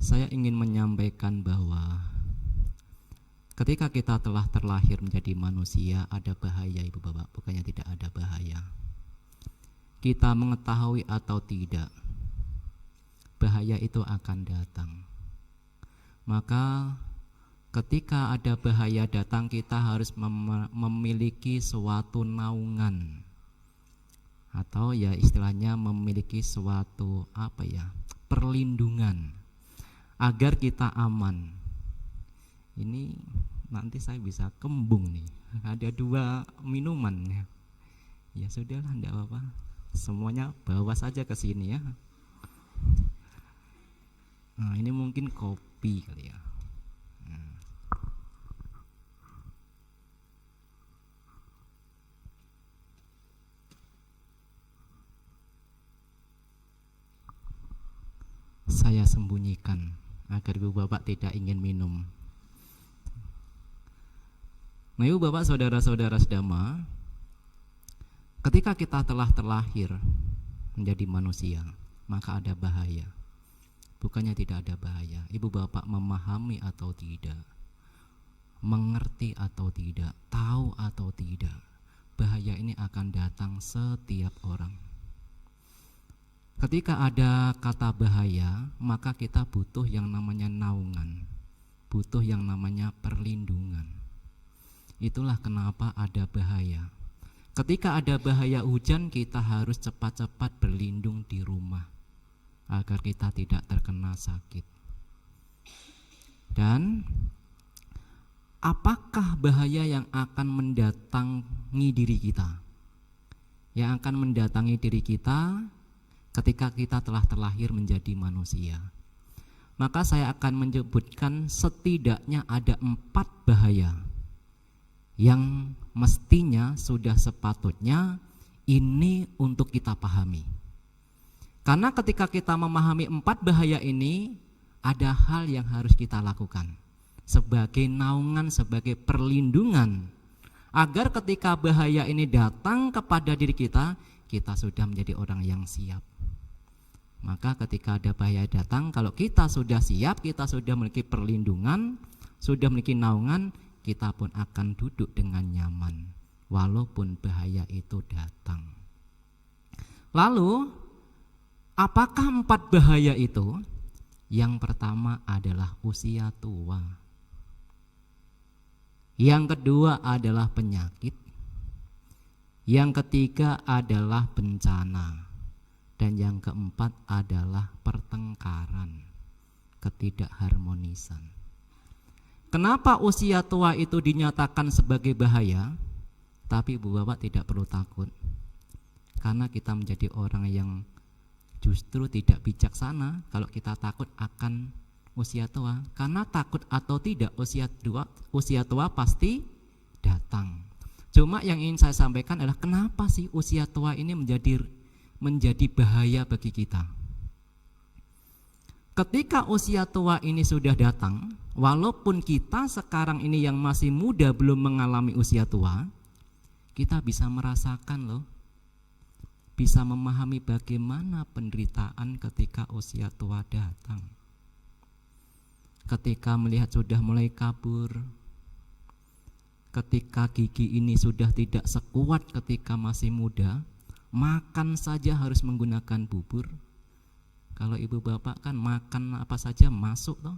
Saya ingin menyampaikan bahwa ketika kita telah terlahir menjadi manusia, ada bahaya Ibu Bapak, bukannya tidak ada bahaya. Kita mengetahui atau tidak, bahaya itu akan datang. Maka ketika ada bahaya datang, kita harus memiliki suatu naungan, atau ya istilahnya memiliki suatu perlindungan agar kita aman. Ini nanti saya bisa kembung nih, ada 2 minuman ya sudahlah, enggak apa-apa, semuanya bawa saja ke sini ya. Nah, ini mungkin kopi kali ya. Saya sembunyikan agar Ibu Bapak tidak ingin minum. Nah, Ibu Bapak, saudara-saudara sedama, ketika kita telah terlahir menjadi manusia, maka ada bahaya. Bukannya tidak ada bahaya. Ibu Bapak memahami atau tidak, mengerti atau tidak, tahu atau tidak, bahaya ini akan datang setiap orang. Ketika ada kata bahaya, maka kita butuh yang namanya naungan, butuh yang namanya perlindungan. Itulah kenapa ada bahaya. Ketika ada bahaya hujan, kita harus cepat-cepat berlindung di rumah agar kita tidak terkena sakit. Dan apakah bahaya yang akan mendatangi diri kita? Yang akan mendatangi diri kita ketika kita telah terlahir menjadi manusia. Maka saya akan menyebutkan setidaknya ada 4 bahaya yang mestinya sudah sepatutnya ini untuk kita pahami. Karena ketika kita memahami 4 bahaya ini, ada hal yang harus kita lakukan sebagai naungan, sebagai perlindungan, agar ketika bahaya ini datang kepada diri kita, kita sudah menjadi orang yang siap. Maka ketika ada bahaya datang, kalau kita sudah siap, kita sudah memiliki perlindungan, sudah memiliki naungan, kita pun akan duduk dengan nyaman walaupun bahaya itu datang. Lalu apakah 4 bahaya itu? Yang pertama adalah usia tua. Yang kedua adalah penyakit. Yang ketiga adalah bencana. Dan yang keempat adalah pertengkaran, ketidakharmonisan. Kenapa usia tua itu dinyatakan sebagai bahaya? Tapi Ibu Bapak tidak perlu takut, karena kita menjadi orang yang justru tidak bijaksana kalau kita takut akan usia tua. Karena takut atau tidak, usia tua pasti datang. Cuma yang ingin saya sampaikan adalah kenapa sih usia tua ini menjadi bahaya bagi kita. Ketika usia tua ini sudah datang, walaupun kita sekarang ini yang masih muda belum mengalami usia tua, kita bisa merasakan loh, bisa memahami bagaimana penderitaan ketika usia tua datang. Ketika melihat sudah mulai kabur, ketika gigi ini sudah tidak sekuat ketika masih muda, makan saja harus menggunakan bubur. Kalau ibu bapak kan makan apa saja masuk toh.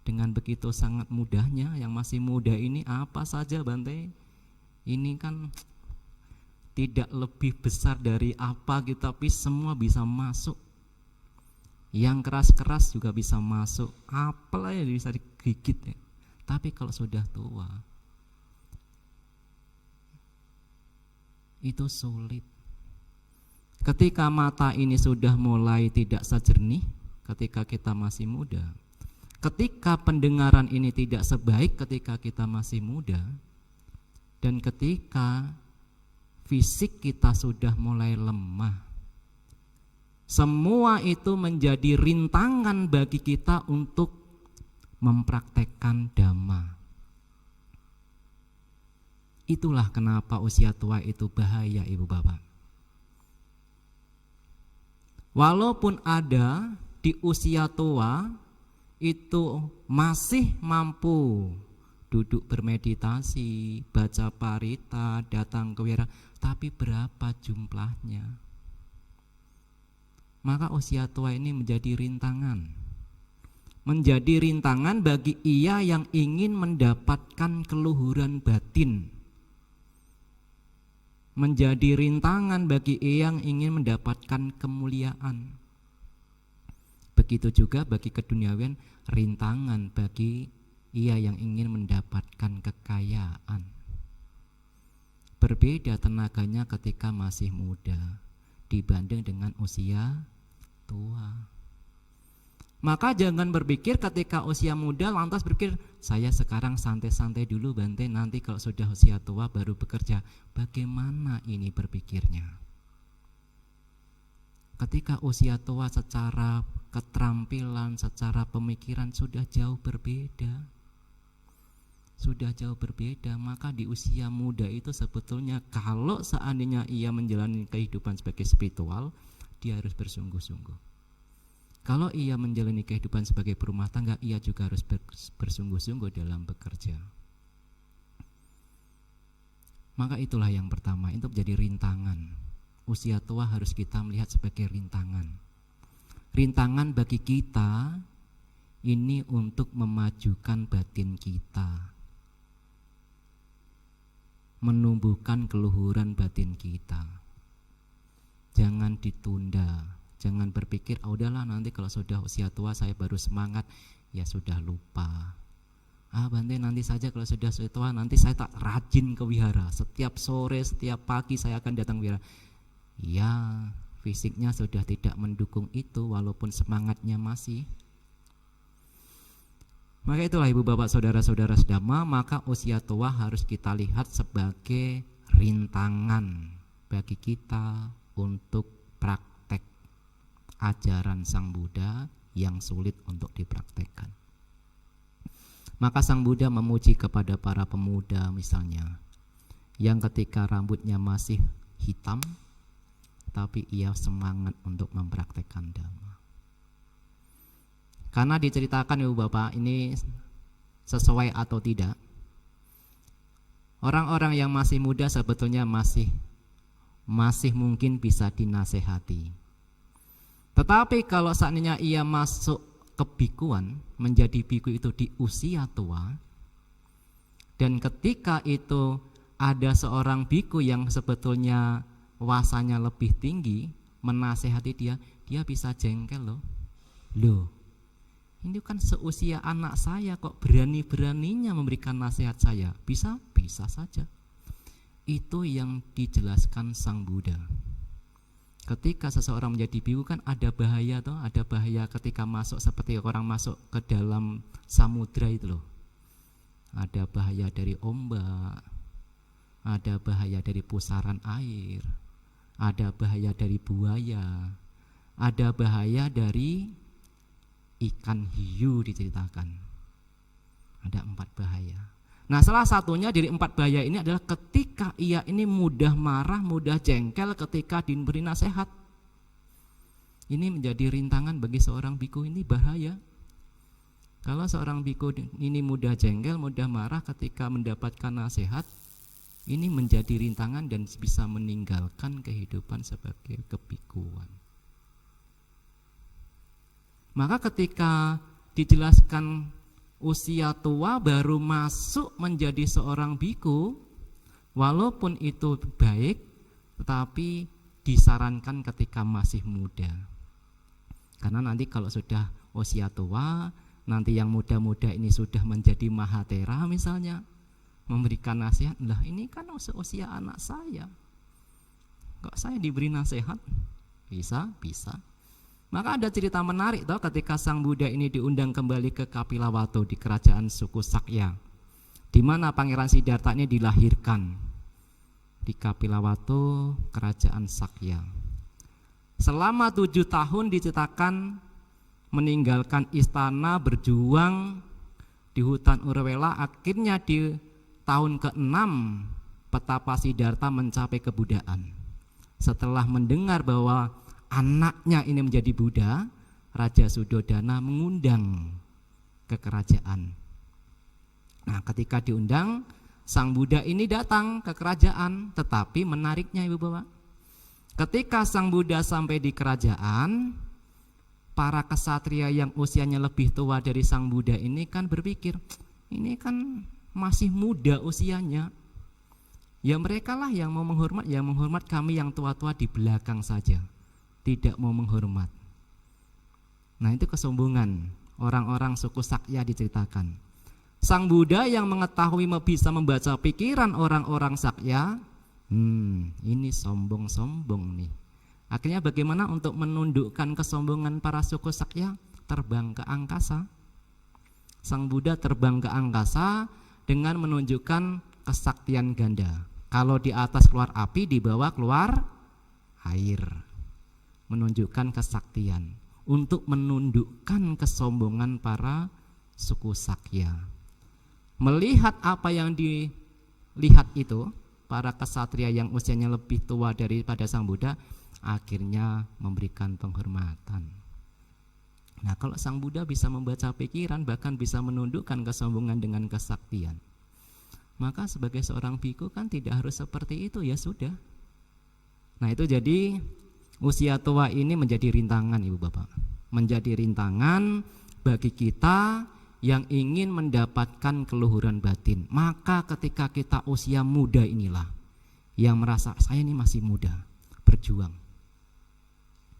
Dengan begitu sangat mudahnya, yang masih muda ini apa saja Bante, ini kan tidak lebih besar dari apa gitu, tapi semua bisa masuk. Yang keras-keras juga bisa masuk, apalah yang bisa digigit ya. Tapi kalau sudah tua itu sulit. Ketika mata ini sudah mulai tidak sejernih ketika kita masih muda, ketika pendengaran ini tidak sebaik ketika kita masih muda, dan ketika fisik kita sudah mulai lemah, semua itu menjadi rintangan bagi kita untuk mempraktekkan dhamma. Itulah kenapa usia tua itu bahaya ibu bapak. Walaupun ada di usia tua itu masih mampu duduk bermeditasi, baca parita, datang ke wihara, tapi berapa jumlahnya? Maka usia tua ini menjadi rintangan. Menjadi rintangan bagi ia yang ingin mendapatkan keluhuran batin. Menjadi rintangan bagi ia yang ingin mendapatkan kemuliaan. Begitu juga bagi keduniawian, rintangan bagi ia yang ingin mendapatkan kekayaan. Berbeda tenaganya ketika masih muda dibanding dengan usia tua. Maka jangan berpikir ketika usia muda lantas berpikir saya sekarang santai-santai dulu Bante, nanti kalau sudah usia tua baru bekerja. Bagaimana ini berpikirnya? Ketika usia tua secara keterampilan, secara pemikiran sudah jauh berbeda. Maka di usia muda itu sebetulnya kalau seandainya ia menjalani kehidupan sebagai spiritual, dia harus bersungguh-sungguh. Kalau ia menjalani kehidupan sebagai berumah tangga, ia juga harus bersungguh-sungguh dalam bekerja. Maka itulah yang pertama, itu menjadi rintangan. Usia tua harus kita melihat sebagai rintangan. Rintangan bagi kita ini untuk memajukan batin kita, menumbuhkan keluhuran batin kita. Jangan ditunda, jangan berpikir udahlah nanti kalau sudah usia tua saya baru semangat. Ya sudah lupa. Bante nanti saja kalau sudah usia tua, nanti saya tak rajin ke wihara. Setiap sore, setiap pagi saya akan datang wihara. Ya, fisiknya sudah tidak mendukung itu walaupun semangatnya masih. Maka itulah ibu bapak saudara-saudara sedama, maka usia tua harus kita lihat sebagai rintangan bagi kita untuk praktek ajaran Sang Buddha yang sulit untuk dipraktekkan. Maka Sang Buddha memuji kepada para pemuda misalnya, yang ketika rambutnya masih hitam, tapi ia semangat untuk mempraktekkan Dhamma. Karena diceritakan ibu bapak, ini sesuai atau tidak, orang-orang yang masih muda sebetulnya masih mungkin bisa dinasehati. Tetapi kalau seandainya ia masuk ke bikuan, menjadi biku itu di usia tua, dan ketika itu ada seorang biku yang sebetulnya wasanya lebih tinggi menasehati dia bisa jengkel loh. Ini kan seusia anak saya kok berani-beraninya memberikan nasihat saya. Bisa saja. Itu yang dijelaskan Sang Buddha. Ketika seseorang menjadi biku kan ada bahaya toh, ada bahaya ketika masuk seperti orang masuk ke dalam samudra itu loh. Ada bahaya dari ombak, ada bahaya dari pusaran air, ada bahaya dari buaya, ada bahaya dari ikan hiu diceritakan. Ada 4 bahaya. Nah, salah satunya dari 4 bahaya ini adalah ketika ia ini mudah marah, mudah jengkel ketika diberi nasihat. Ini menjadi rintangan bagi seorang biku, ini bahaya. Kalau seorang biku ini mudah jengkel, mudah marah ketika mendapatkan nasihat, ini menjadi rintangan dan bisa meninggalkan kehidupan sebagai kebikuan. Maka ketika dijelaskan usia tua baru masuk menjadi seorang biku, walaupun itu baik, tetapi disarankan ketika masih muda. Karena nanti kalau sudah usia tua, nanti yang muda-muda ini sudah menjadi mahatera misalnya, memberikan nasihat, lah ini kan usia anak saya, kok saya diberi nasihat? Bisa. Maka ada cerita menarik toh ketika Sang Buddha ini diundang kembali ke Kapilavatthu di kerajaan suku Sakya, di mana Pangeran Siddhartha ini dilahirkan di Kapilavatthu, kerajaan Sakya. Selama 7 tahun diceritakan meninggalkan istana, berjuang di hutan Urwela. Akhirnya di tahun ke-6 petapa Siddhartha mencapai kebuddhaan. Setelah mendengar bahwa anaknya ini menjadi Buddha, Raja Suddhodana mengundang ke kerajaan. Nah, ketika diundang, Sang Buddha ini datang ke kerajaan, tetapi menariknya Ibu Bapak, ketika Sang Buddha sampai di kerajaan, para kesatria yang usianya lebih tua dari Sang Buddha ini kan berpikir, ini kan masih muda usianya, ya mereka lah yang mau menghormat, kami yang tua-tua di belakang saja, tidak mau menghormat. Nah, itu kesombongan orang-orang suku Sakya diceritakan. Sang Buddha yang mengetahui bisa membaca pikiran orang-orang Sakya, ini sombong-sombong nih. Akhirnya bagaimana untuk menundukkan kesombongan para suku Sakya? Terbang ke angkasa. Sang Buddha terbang ke angkasa dengan menunjukkan kesaktian ganda. Kalau di atas keluar api, di bawah keluar air. Menunjukkan kesaktian untuk menundukkan kesombongan para suku Sakya. Melihat apa yang dilihat itu, para kesatria yang usianya lebih tua daripada Sang Buddha akhirnya memberikan penghormatan. Nah, kalau Sang Buddha bisa membaca pikiran, bahkan bisa menundukkan kesombongan dengan kesaktian, maka sebagai seorang biku kan tidak harus seperti itu, ya sudah. Nah, itu jadi usia tua ini menjadi rintangan Ibu Bapak, menjadi rintangan bagi kita yang ingin mendapatkan keluhuran batin. Maka ketika kita usia muda inilah, yang merasa saya ini masih muda, berjuang.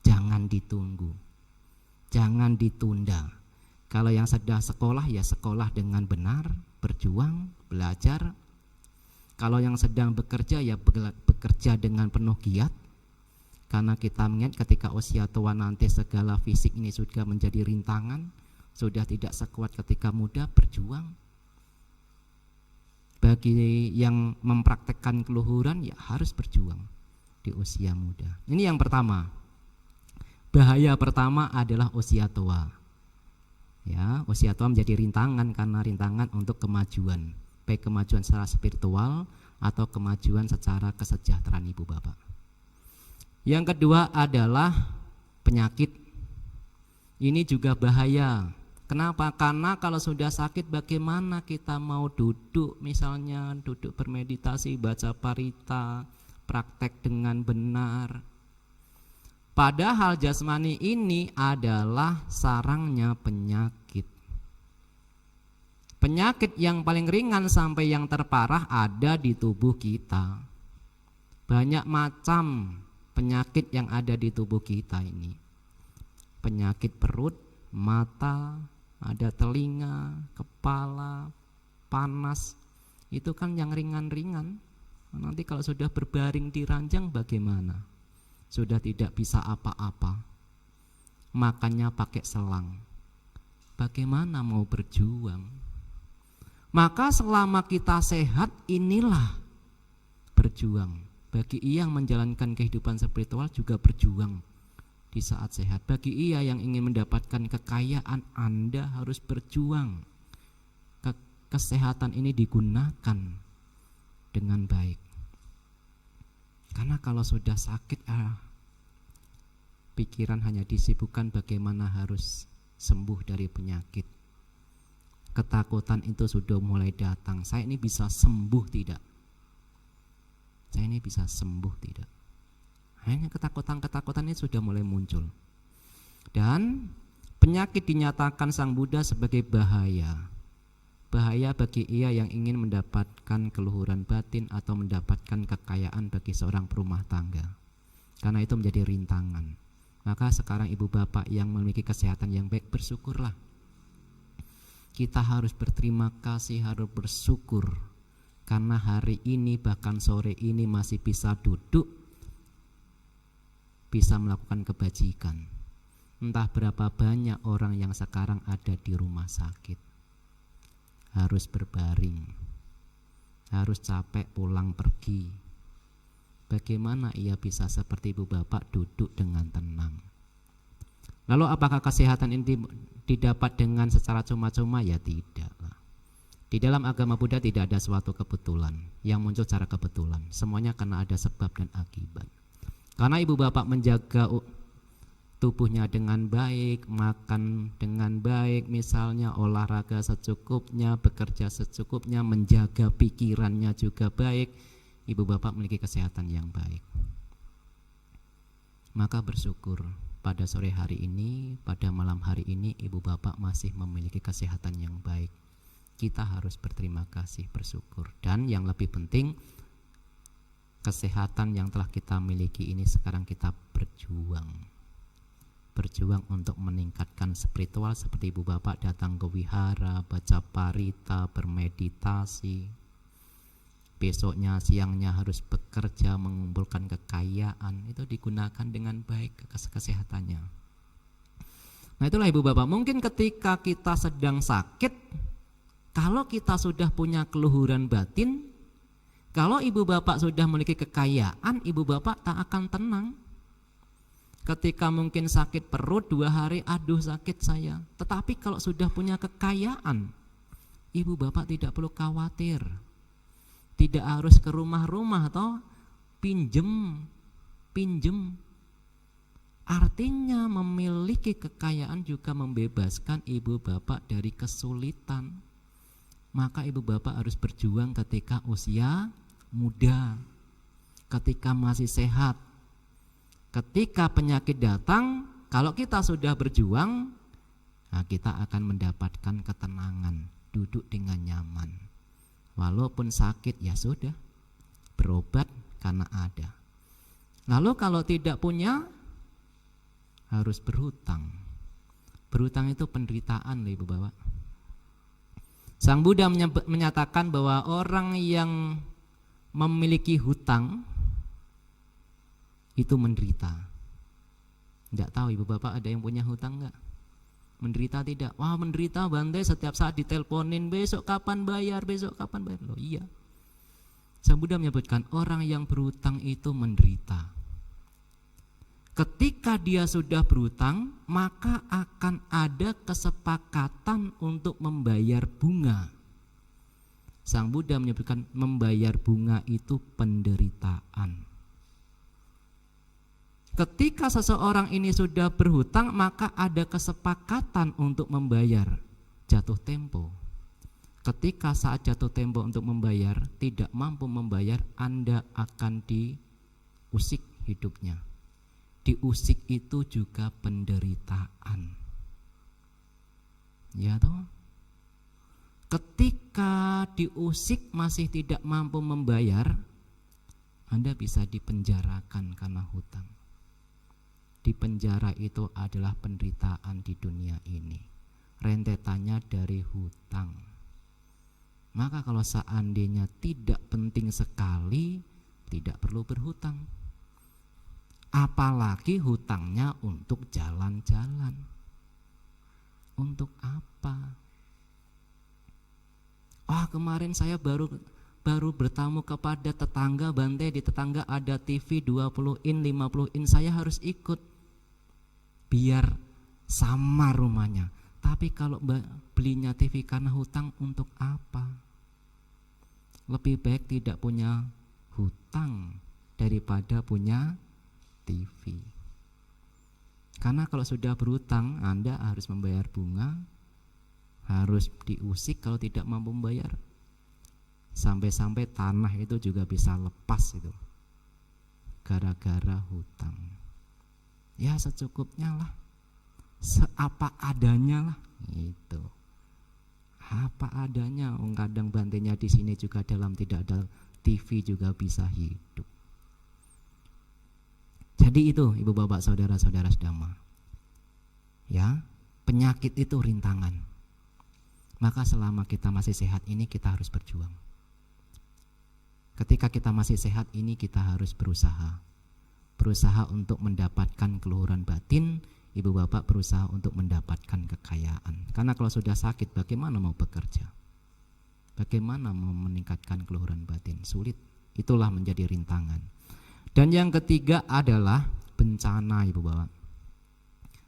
Jangan ditunggu, jangan ditunda. Kalau yang sedang sekolah, ya sekolah dengan benar, berjuang, belajar. Kalau yang sedang bekerja, ya bekerja dengan penuh giat. Karena kita mengingat ketika usia tua nanti segala fisik ini sudah menjadi rintangan, sudah tidak sekuat ketika muda, berjuang. Bagi yang mempraktekkan keluhuran, ya harus berjuang di usia muda. Ini yang pertama. Bahaya pertama adalah usia tua. Ya, usia tua menjadi rintangan karena rintangan untuk kemajuan, baik kemajuan secara spiritual atau kemajuan secara kesejahteraan Ibu Bapak. Yang kedua adalah penyakit. Ini juga bahaya. Kenapa? Karena kalau sudah sakit, bagaimana kita mau duduk, misalnya duduk bermeditasi, baca parita, praktek dengan benar. Padahal jasmani ini adalah sarangnya penyakit. Penyakit yang paling ringan sampai yang terparah ada di tubuh kita. Banyak macam penyakit yang ada di tubuh kita ini. Penyakit perut, mata, ada telinga, kepala, panas. Itu kan yang ringan-ringan. Nanti kalau sudah berbaring di ranjang bagaimana? Sudah tidak bisa apa-apa, makannya pakai selang, bagaimana mau berjuang? Maka selama kita sehat, inilah berjuang. Bagi ia yang menjalankan kehidupan spiritual juga berjuang di saat sehat. Bagi ia yang ingin mendapatkan kekayaan, Anda harus berjuang. Kesehatan ini digunakan dengan baik. Karena kalau sudah sakit, pikiran hanya disibukkan bagaimana harus sembuh dari penyakit. Ketakutan itu sudah mulai datang. Saya ini bisa sembuh tidak? Saya ini bisa sembuh tidak? Hanya ketakutan-ketakutan ini sudah mulai muncul. Dan penyakit dinyatakan Sang Buddha sebagai bahaya. Bahaya bagi ia yang ingin mendapatkan keluhuran batin atau mendapatkan kekayaan bagi seorang perumah tangga. Karena itu menjadi rintangan. Maka sekarang ibu bapak yang memiliki kesehatan yang baik, bersyukurlah. Kita harus berterima kasih, harus bersyukur. Karena hari ini bahkan sore ini masih bisa duduk, bisa melakukan kebajikan. Entah berapa banyak orang yang sekarang ada di rumah sakit, harus berbaring, harus capek pulang pergi. Bagaimana ia bisa seperti ibu bapak duduk dengan tenang? Lalu apakah kesehatan ini didapat dengan secara cuma-cuma? Ya tidaklah. Di dalam agama Buddha tidak ada suatu kebetulan yang muncul secara kebetulan. Semuanya karena ada sebab dan akibat. Karena ibu bapak menjaga tubuhnya dengan baik, makan dengan baik, misalnya olahraga secukupnya, bekerja secukupnya, menjaga pikirannya juga baik, ibu bapak memiliki kesehatan yang baik. Maka bersyukur pada sore hari ini, pada malam hari ini ibu bapak masih memiliki kesehatan yang baik. Kita harus berterima kasih, bersyukur. Dan yang lebih penting, kesehatan yang telah kita miliki ini sekarang kita berjuang untuk meningkatkan spiritual, seperti ibu bapak datang ke wihara, baca parita, bermeditasi. Besoknya siangnya harus bekerja mengumpulkan kekayaan, itu digunakan dengan baik kesehatannya. Nah itulah ibu bapak, mungkin ketika kita sedang sakit, kalau kita sudah punya keluhuran batin, kalau ibu bapak sudah memiliki kekayaan, ibu bapak tak akan tenang. Ketika mungkin sakit perut 2 hari, aduh sakit saya. Tetapi kalau sudah punya kekayaan, ibu bapak tidak perlu khawatir. Tidak harus ke rumah-rumah atau pinjem. Artinya memiliki kekayaan juga membebaskan ibu bapak dari kesulitan. Maka ibu bapak harus berjuang ketika usia muda, ketika masih sehat. Ketika penyakit datang, kalau kita sudah berjuang, nah kita akan mendapatkan ketenangan, duduk dengan nyaman. Walaupun sakit ya sudah, berobat karena ada. Lalu kalau tidak punya, harus berhutang. Berhutang itu penderitaan loh ibu bapak. Sang Buddha menyatakan bahwa orang yang memiliki hutang itu menderita. Tidak tahu ibu bapak ada yang punya hutang enggak? Menderita tidak? Wah menderita Bante, setiap saat diteleponin, besok kapan bayar, besok kapan bayar. Loh iya. Sang Buddha menyebutkan orang yang berhutang itu menderita. Ketika dia sudah berhutang, maka akan ada kesepakatan untuk membayar bunga. Sang Buddha menyebutkan membayar bunga itu penderitaan. Ketika seseorang ini sudah berhutang, maka ada kesepakatan untuk membayar, jatuh tempo. Ketika saat jatuh tempo untuk membayar, tidak mampu membayar, Anda akan diusik hidupnya. Diusik itu juga penderitaan. Ya toh? Ketika diusik masih tidak mampu membayar, Anda bisa dipenjarakan karena hutang. Di penjara itu adalah penderitaan di dunia ini. Rentetannya dari hutang. Maka kalau seandainya tidak penting sekali, tidak perlu berhutang. Apalagi hutangnya untuk jalan-jalan. Untuk apa? Kemarin saya baru bertamu kepada tetangga Bante, di tetangga ada TV 20 in, 50 in, saya harus ikut. Biar sama rumahnya. Tapi kalau belinya TV karena hutang, untuk apa? Lebih baik tidak punya hutang daripada punya TV. Karena kalau sudah berhutang, Anda harus membayar bunga, harus diusik kalau tidak mampu membayar. Sampai-sampai tanah itu juga bisa lepas itu, gara-gara hutang. Ya secukupnya lah, seapa adanya lah, itu. Apa adanya. Kadang Bantenya di sini juga dalam tidak ada TV juga bisa hidup. Jadi itu ibu bapak saudara-saudara sedama. Ya, penyakit itu rintangan. Maka selama kita masih sehat ini kita harus berjuang. Ketika kita masih sehat ini kita harus berusaha untuk mendapatkan keluhuran batin. Ibu bapak berusaha untuk mendapatkan kekayaan. Karena kalau sudah sakit bagaimana mau bekerja? Bagaimana mau meningkatkan keluhuran batin? Sulit. Itulah menjadi rintangan. Dan yang ketiga adalah bencana ibu bapak.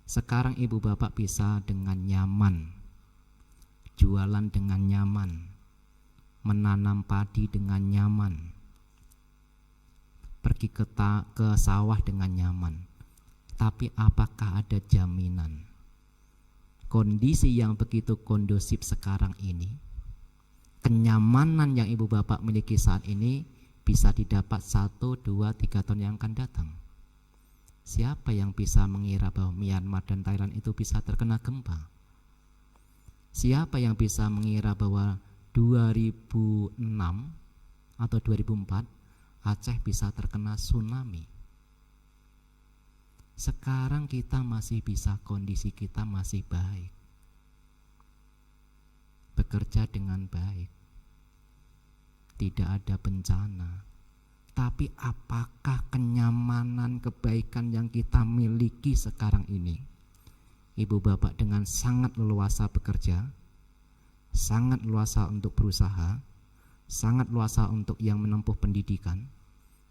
Sekarang ibu bapak bisa dengan nyaman, jualan dengan nyaman, menanam padi dengan nyaman, pergi ke sawah dengan nyaman. Tapi apakah ada jaminan kondisi yang begitu kondusif sekarang ini, kenyamanan yang ibu bapak miliki saat ini bisa didapat 1, 2, 3 tahun yang akan datang? Siapa yang bisa mengira bahwa Myanmar dan Thailand itu bisa terkena gempa? Siapa yang bisa mengira bahwa 2006 atau 2004 Aceh bisa terkena tsunami? Sekarang kita masih bisa, kondisi kita masih baik, bekerja dengan baik, tidak ada bencana. Tapi apakah kenyamanan, kebaikan yang kita miliki sekarang ini, ibu bapak dengan sangat leluasa bekerja, sangat leluasa untuk berusaha, sangat leluasa untuk yang menempuh pendidikan,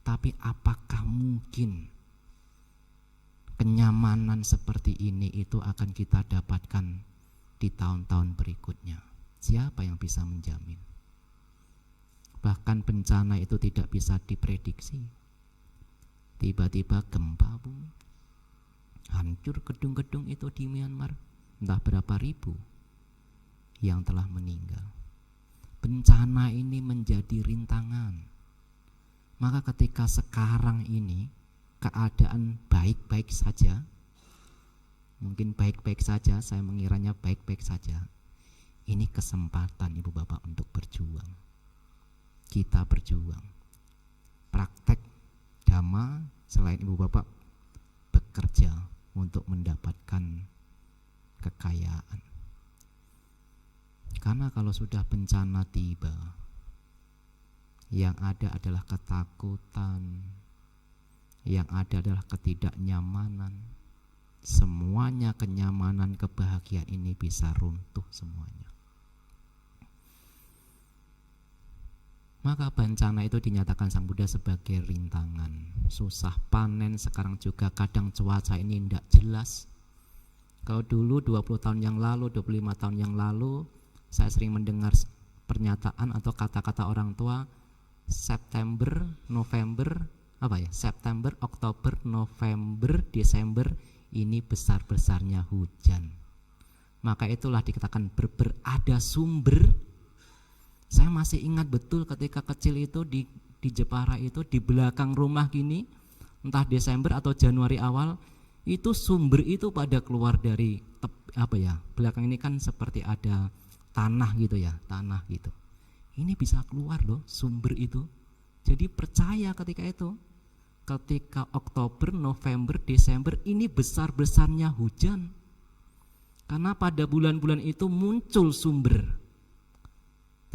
tapi apakah mungkin kenyamanan seperti ini itu akan kita dapatkan di tahun-tahun berikutnya? Siapa yang bisa menjamin? Bahkan bencana itu tidak bisa diprediksi. Tiba-tiba gempa bumi, hancur gedung-gedung itu di Myanmar, entah berapa ribu yang telah meninggal. Bencana ini menjadi rintangan. Maka ketika sekarang ini keadaan baik-baik saja, mungkin baik-baik saja, saya mengiranya baik-baik saja, ini kesempatan ibu bapak untuk berjuang. Kita berjuang, praktek dhamma selain ibu bapak bekerja untuk mendapatkan kekayaan. Karena kalau sudah bencana tiba, yang ada adalah ketakutan, yang ada adalah ketidaknyamanan. Semuanya kenyamanan, kebahagiaan ini bisa runtuh semuanya. Maka bencana itu dinyatakan Sang Buddha sebagai rintangan. Susah panen, sekarang juga kadang cuaca ini tidak jelas. Kalau dulu 20 tahun yang lalu, 25 tahun yang lalu, saya sering mendengar pernyataan atau kata-kata orang tua, September, November, September, Oktober, November, Desember ini besar-besarnya hujan. Maka itulah dikatakan ada sumber. Saya masih ingat betul ketika kecil itu di Jepara itu, di belakang rumah gini, entah Desember atau Januari awal, itu sumber itu pada keluar dari belakang ini kan seperti ada tanah gitu ya, tanah gitu. Ini bisa keluar loh sumber itu. Jadi percaya ketika itu, ketika Oktober, November, Desember ini besar-besarnya hujan. Karena pada bulan-bulan itu muncul sumber.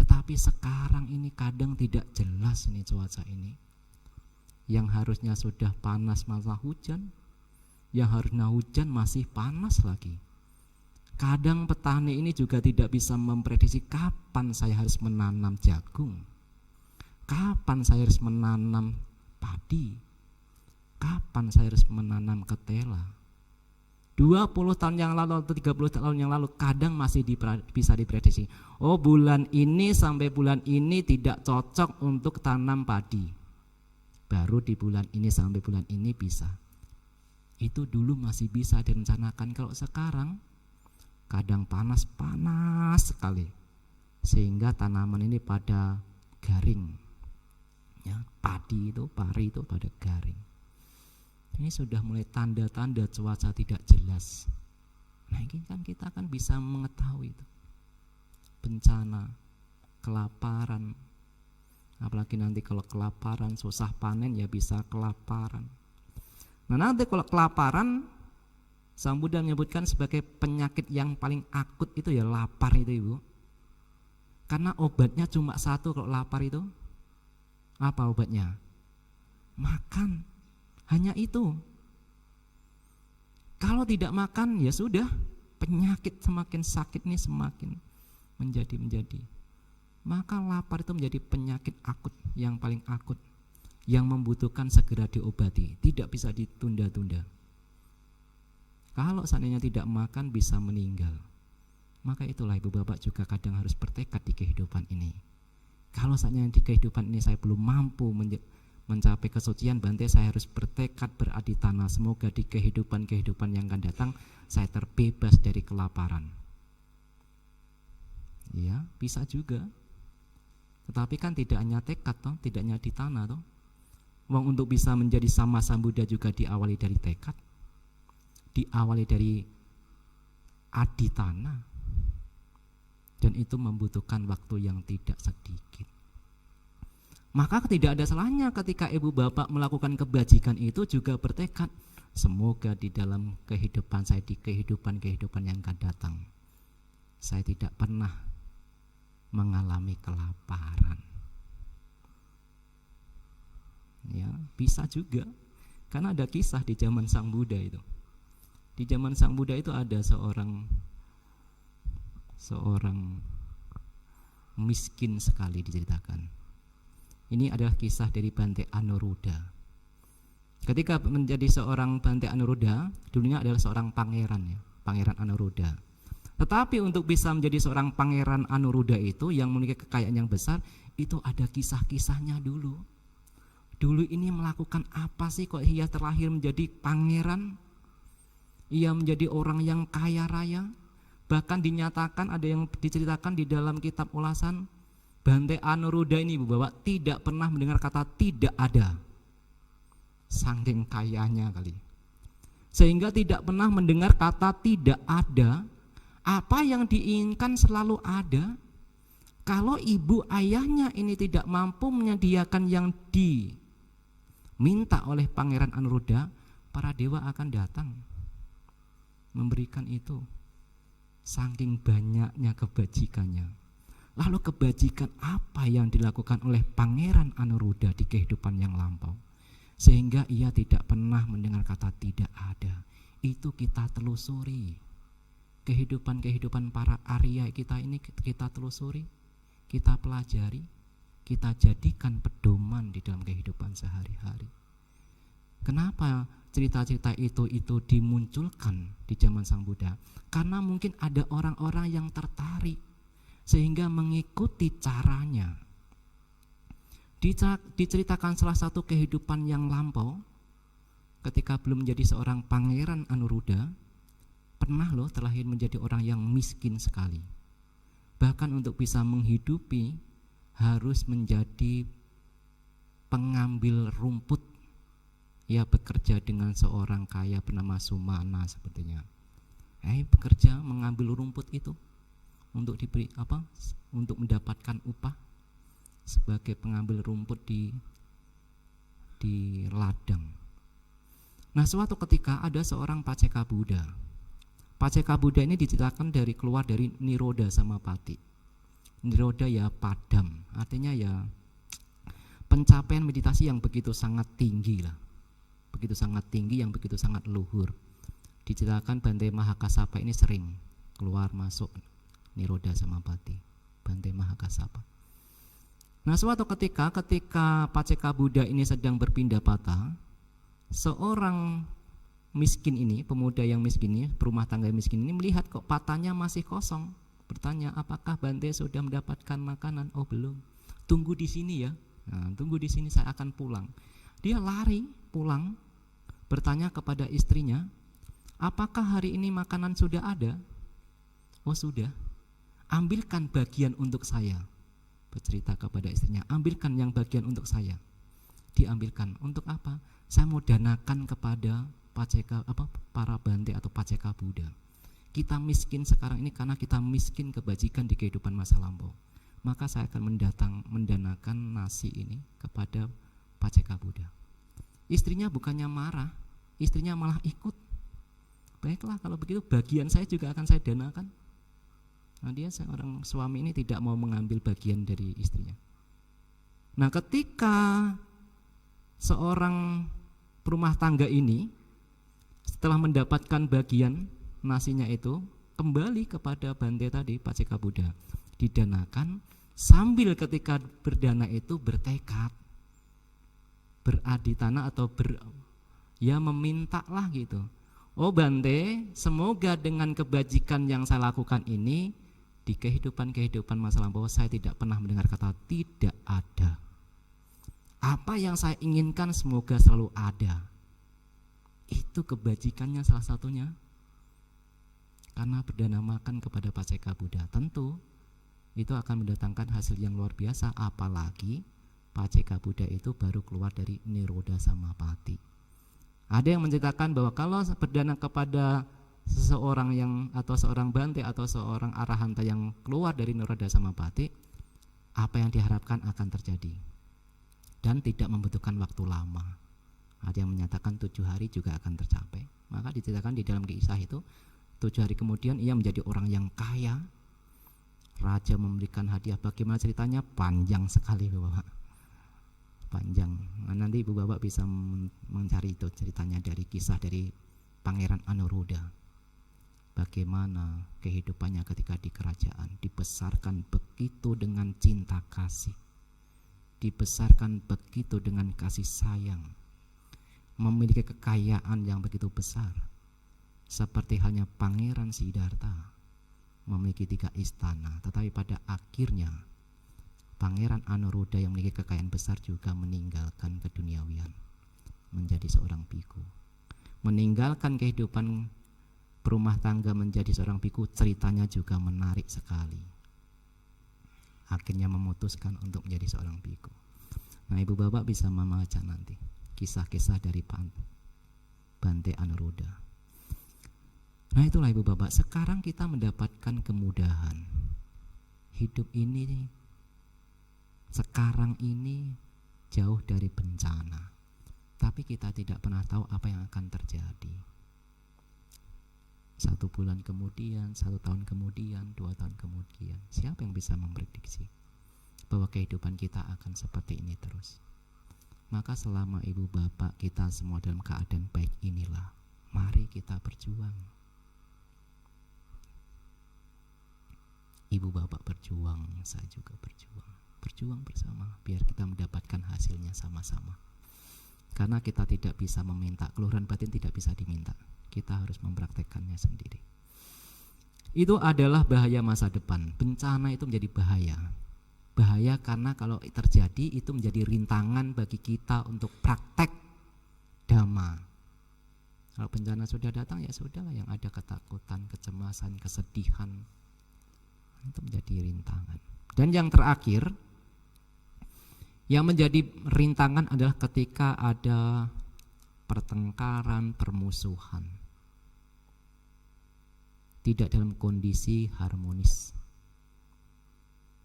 Tetapi sekarang ini kadang tidak jelas ini cuaca ini. Yang harusnya sudah panas malah hujan, yang harusnya hujan masih panas lagi. Kadang petani ini juga tidak bisa memprediksi kapan saya harus menanam jagung, kapan saya harus menanam padi, kapan saya harus menanam ketela. 20 tahun yang lalu atau 30 tahun yang lalu kadang masih bisa diprediksi. Oh, bulan ini sampai bulan ini tidak cocok untuk tanam padi. Baru di bulan ini sampai bulan ini bisa. Itu dulu masih bisa direncanakan. Kalau sekarang kadang panas sekali, sehingga tanaman ini pada garing. Ya, padi itu, pari itu pada garing. Ini sudah mulai tanda-tanda cuaca tidak jelas. Nah, ini kan kita kan bisa mengetahui itu. Bencana, kelaparan. Apalagi nanti kalau kelaparan, susah panen ya bisa kelaparan. Nah, nanti kalau kelaparan, Sang Buddha menyebutkan sebagai penyakit yang paling akut itu ya lapar itu, Ibu. Karena obatnya cuma satu kalau lapar itu. Apa obatnya? Makan. Hanya itu. Kalau tidak makan ya sudah, penyakit semakin sakit nih semakin menjadi. Maka lapar itu menjadi penyakit akut, yang paling akut, yang membutuhkan segera diobati, tidak bisa ditunda-tunda. Kalau seandainya tidak makan bisa meninggal. Maka itulah ibu bapak juga kadang harus bertekad di kehidupan ini. Kalau seandainya di kehidupan ini saya belum mampu mencapai kesucian Bante, saya harus bertekad beraditana, semoga di kehidupan yang akan datang saya terbebas dari kelaparan. Ya, bisa juga. Tetapi kan tidak hanya tekad toh, tidak hanya aditana toh. Wong untuk bisa menjadi sama Sambuddha juga diawali dari tekad, diawali dari aditana, dan itu membutuhkan waktu yang tidak sedikit. Maka tidak ada salahnya ketika ibu bapak melakukan kebajikan itu juga bertekad, semoga di dalam kehidupan saya, di kehidupan yang akan datang, saya tidak pernah mengalami kelaparan. Ya, bisa juga. Karena ada kisah di zaman Sang Buddha itu. Di zaman Sang Buddha itu ada seorang miskin sekali diceritakan. Ini adalah kisah dari Bante Anuruddha. Ketika menjadi seorang Bante Anuruddha, dulunya adalah seorang pangeran ya, Pangeran Anuruddha. Tetapi untuk bisa menjadi seorang Pangeran Anuruddha itu yang memiliki kekayaan yang besar, itu ada kisah-kisahnya dulu. Dulu ini melakukan apa sih kok ia terlahir menjadi pangeran? Ia menjadi orang yang kaya raya. Bahkan dinyatakan, ada yang diceritakan di dalam kitab ulasan, Bante Anuruddha ini Ibu Bapak tidak pernah mendengar kata tidak ada, saking kayanya kali, sehingga tidak pernah mendengar kata tidak ada. Apa yang diinginkan selalu ada. Kalau ibu ayahnya ini tidak mampu menyediakan yang diminta oleh Pangeran Anuruddha, para dewa akan datang memberikan itu, saking banyaknya kebajikannya. Lalu kebajikan apa yang dilakukan oleh Pangeran Anuruddha di kehidupan yang lampau, sehingga ia tidak pernah mendengar kata tidak ada. Itu kita telusuri. Kehidupan para Arya kita ini kita telusuri, kita pelajari, kita jadikan pedoman di dalam kehidupan sehari-hari. Kenapa cerita-cerita itu dimunculkan di zaman Sang Buddha? Karena mungkin ada orang-orang yang tertarik sehingga mengikuti caranya. Diceritakan salah satu kehidupan yang lampau, ketika belum menjadi seorang Pangeran Anuruddha, pernah loh terlahir menjadi orang yang miskin sekali. Bahkan untuk bisa menghidupi harus menjadi pengambil rumput. Ia bekerja dengan seorang kaya bernama Sumana sepertinya. Bekerja mengambil rumput itu untuk diberi untuk mendapatkan upah sebagai pengambil rumput di ladang. Nah, suatu ketika ada seorang Paceka Buddha. Paceka Buddha ini diceritakan keluar dari Nirodha Samapati. Nirodha ya padam, artinya ya pencapaian meditasi yang begitu sangat tinggi lah, begitu sangat tinggi, yang begitu sangat luhur. Diceritakan Bante Mahakasapa ini sering keluar masuk Nirodha Samapati, Bante Mahakasapa. Nah, suatu ketika Paceka Buddha ini sedang berpindah patah, seorang miskin ini, pemuda yang miskin ini, berumah tangga miskin ini melihat kok patahnya masih kosong. Bertanya, apakah Bante sudah mendapatkan makanan? Oh belum. Tunggu di sini ya. Nah, tunggu di sini, saya akan pulang. Dia lari pulang, bertanya kepada istrinya, apakah hari ini makanan sudah ada? Oh sudah. Ambilkan bagian untuk saya. Bercerita kepada istrinya, ambilkan yang bagian untuk saya. Diambilkan. Untuk apa? Saya mau danakan kepada para Bante atau Paceka Buddha. Kita miskin sekarang ini karena kita miskin kebajikan di kehidupan masa lampau. Maka saya akan mendanakan nasi ini kepada Paceka Buddha. Istrinya bukannya marah, istrinya malah ikut. Baiklah, kalau begitu bagian saya juga akan saya danakan. Nah, dia seorang suami ini tidak mau mengambil bagian dari istrinya. Nah, ketika seorang perumah tangga ini setelah mendapatkan bagian nasinya itu, kembali kepada Bante tadi, Paceka Buddha, didanakan, sambil ketika berdana itu bertekad, beraditana atau meminta lah gitu. Oh Bante, semoga dengan kebajikan yang saya lakukan ini, di kehidupan masa lampau saya tidak pernah mendengar kata tidak ada. Apa yang saya inginkan semoga selalu ada. Itu kebajikannya salah satunya. Karena berdasarkan kepada Paceka Buddha, tentu itu akan mendatangkan hasil yang luar biasa, apalagi Paceka Buddha itu baru keluar dari Nirodha Samapatti. Ada yang menceritakan bahwa kalau berdana kepada seseorang yang atau seorang bante atau seorang arahanta yang keluar dari Nirodha Samapatti, apa yang diharapkan akan terjadi dan tidak membutuhkan waktu lama. Ada yang menyatakan 7 hari juga akan tercapai. Maka diceritakan di dalam kisah itu 7 hari kemudian ia menjadi orang yang kaya. Raja memberikan hadiah. Bagaimana ceritanya? Panjang sekali Bapak. Panjang. Nah, nanti Ibu Bapak bisa mencari itu ceritanya dari kisah dari Pangeran Anuruddha. Bagaimana kehidupannya ketika di kerajaan, dibesarkan begitu dengan cinta kasih, dibesarkan begitu dengan kasih sayang, memiliki kekayaan yang begitu besar, seperti halnya Pangeran Siddhartha memiliki 3 istana, tetapi pada akhirnya Pangeran Anuruddha yang memiliki kekayaan besar juga meninggalkan keduniawian, menjadi seorang biku, meninggalkan kehidupan berumah tangga menjadi seorang biku. Ceritanya juga menarik sekali. Akhirnya memutuskan untuk menjadi seorang biku. Nah, Ibu Bapak bisa membaca nanti kisah-kisah dari Bante Anuruddha. Nah, itulah Ibu Bapak, sekarang kita mendapatkan kemudahan. Hidup ini sekarang ini jauh dari bencana, tapi kita tidak pernah tahu apa yang akan terjadi. 1 bulan kemudian, 1 tahun kemudian, 2 tahun kemudian, siapa yang bisa memprediksi bahwa kehidupan kita akan seperti ini terus? Maka selama Ibu Bapak kita semua dalam keadaan baik inilah, mari kita berjuang. Ibu Bapak berjuang, saya juga berjuang. Berjuang bersama biar kita mendapatkan hasilnya sama-sama. Karena kita tidak bisa meminta, keluhuran batin tidak bisa diminta. Kita harus mempraktekkannya sendiri. Itu adalah bahaya masa depan. Bencana itu menjadi bahaya. Bahaya karena kalau terjadi itu menjadi rintangan bagi kita untuk praktek dhamma. Kalau bencana sudah datang ya sudah, yang ada ketakutan, kecemasan, kesedihan, itu menjadi rintangan. Dan yang terakhir yang menjadi rintangan adalah ketika ada pertengkaran, permusuhan, tidak dalam kondisi harmonis.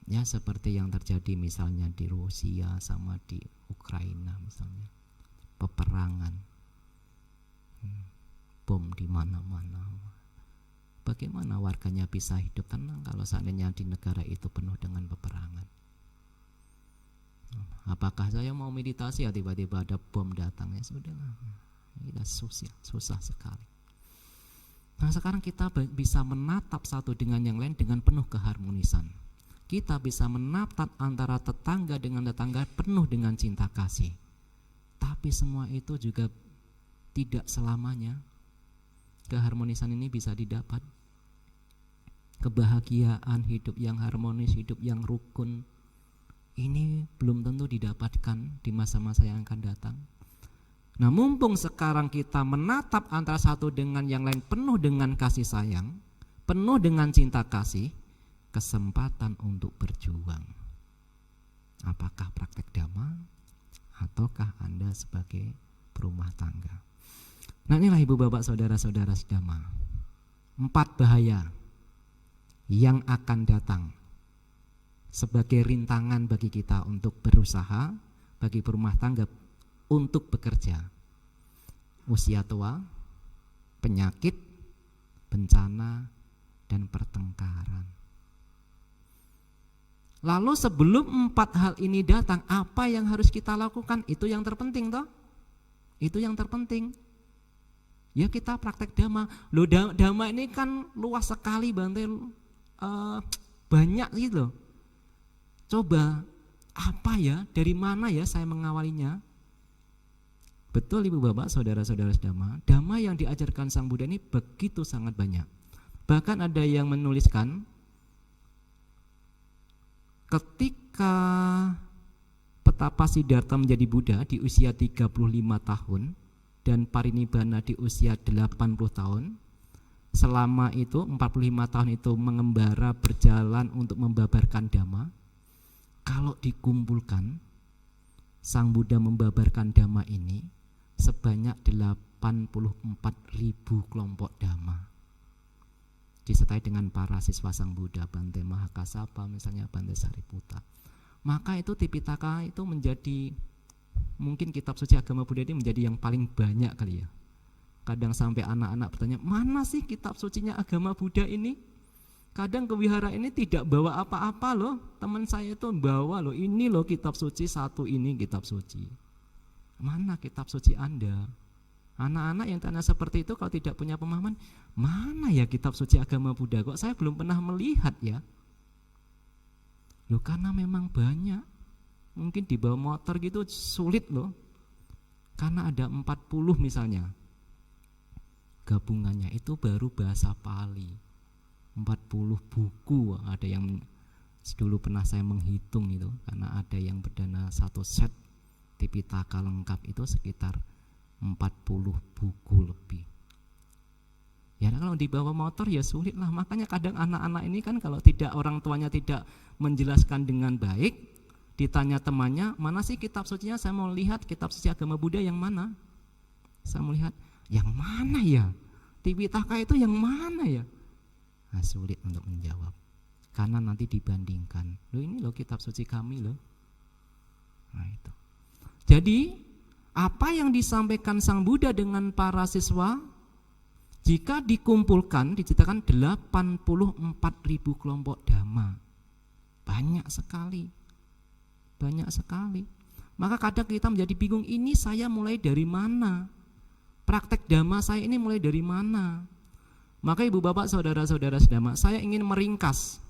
Ya, seperti yang terjadi misalnya di Rusia sama di Ukraina misalnya, peperangan, bom di mana-mana. Bagaimana warganya bisa hidup tenang kalau seandainya di negara itu penuh dengan peperangan? Apakah saya mau meditasi ya tiba-tiba ada bom datang? Ya sudahlah, kita susah sekali. Nah, sekarang kita bisa menatap satu dengan yang lain dengan penuh keharmonisan. Kita bisa menatap antara tetangga dengan tetangga penuh dengan cinta kasih. Tapi semua itu juga tidak selamanya keharmonisan ini bisa didapat. Kebahagiaan, hidup yang harmonis, hidup yang rukun, ini belum tentu didapatkan di masa-masa yang akan datang. Nah, mumpung sekarang kita menatap antara satu dengan yang lain penuh dengan kasih sayang, penuh dengan cinta kasih, kesempatan untuk berjuang. Apakah praktek dhamma ataukah Anda sebagai berumah tangga? Nah, inilah Ibu Bapak Saudara-saudara sedama, 4 bahaya yang akan datang sebagai rintangan bagi kita untuk berusaha, bagi berumah tangga untuk bekerja. Usia tua, penyakit, bencana, dan pertengkaran. Lalu sebelum 4 hal ini datang, apa yang harus kita lakukan? Itu yang terpenting toh? Itu yang terpenting. Ya, kita praktek dhamma. Loh, dhamma ini kan luas sekali Bante, banyak gitu. Coba apa ya, dari mana ya saya mengawalinya? Betul Ibu Bapak, saudara-saudara sedama, dhamma yang diajarkan Sang Buddha ini begitu sangat banyak. Bahkan ada yang menuliskan, ketika betapa Siddhartha menjadi Buddha di usia 35 tahun dan parinibbana di usia 80 tahun. Selama itu 45 tahun itu mengembara berjalan untuk membabarkan Dhamma. Kalau dikumpulkan, Sang Buddha membabarkan Dhamma ini sebanyak 84.000 kelompok Dhamma, disertai dengan para siswa Sang Buddha, Bante Mahakasapa misalnya, Bante Sariputta. Maka itu Tipitaka itu menjadi, mungkin kitab suci agama Buddha ini menjadi yang paling banyak kali ya. Kadang sampai anak-anak bertanya, mana sih kitab sucinya agama Buddha ini? Kadang ke wihara ini tidak bawa apa-apa loh. Teman saya itu bawa loh, ini loh kitab suci satu, ini kitab suci. Mana kitab suci Anda? Anak-anak yang tanya seperti itu kalau tidak punya pemahaman, mana ya kitab suci agama Buddha? Kok saya belum pernah melihat ya? Loh karena memang banyak. Mungkin di bawah motor gitu sulit loh. Karena ada 40 misalnya. Gabungannya itu baru bahasa Pali. 40 buku, ada yang dulu pernah saya menghitung itu, karena ada yang berdana satu set Tipitaka lengkap itu sekitar 40 buku lebih. Ya kalau di bawah motor ya sulit lah. Makanya kadang anak-anak ini kan kalau tidak, orang tuanya tidak menjelaskan dengan baik, ditanya temannya, mana sih kitab sucinya, saya mau lihat kitab suci agama Buddha yang mana. Saya mau lihat, yang mana ya? Tipitaka itu yang mana ya? Nah, sulit untuk menjawab. Karena nanti dibandingkan, loh ini loh kitab suci kami loh. Nah itu. Jadi apa yang disampaikan Sang Buddha dengan para siswa, jika dikumpulkan diceritakan 84.000 kelompok Dhamma. Banyak sekali. Banyak sekali. Maka kadang kita menjadi bingung, ini saya mulai dari mana? Praktek Dhamma saya ini mulai dari mana? Maka ibu bapak saudara-saudara sedama, saya ingin meringkas.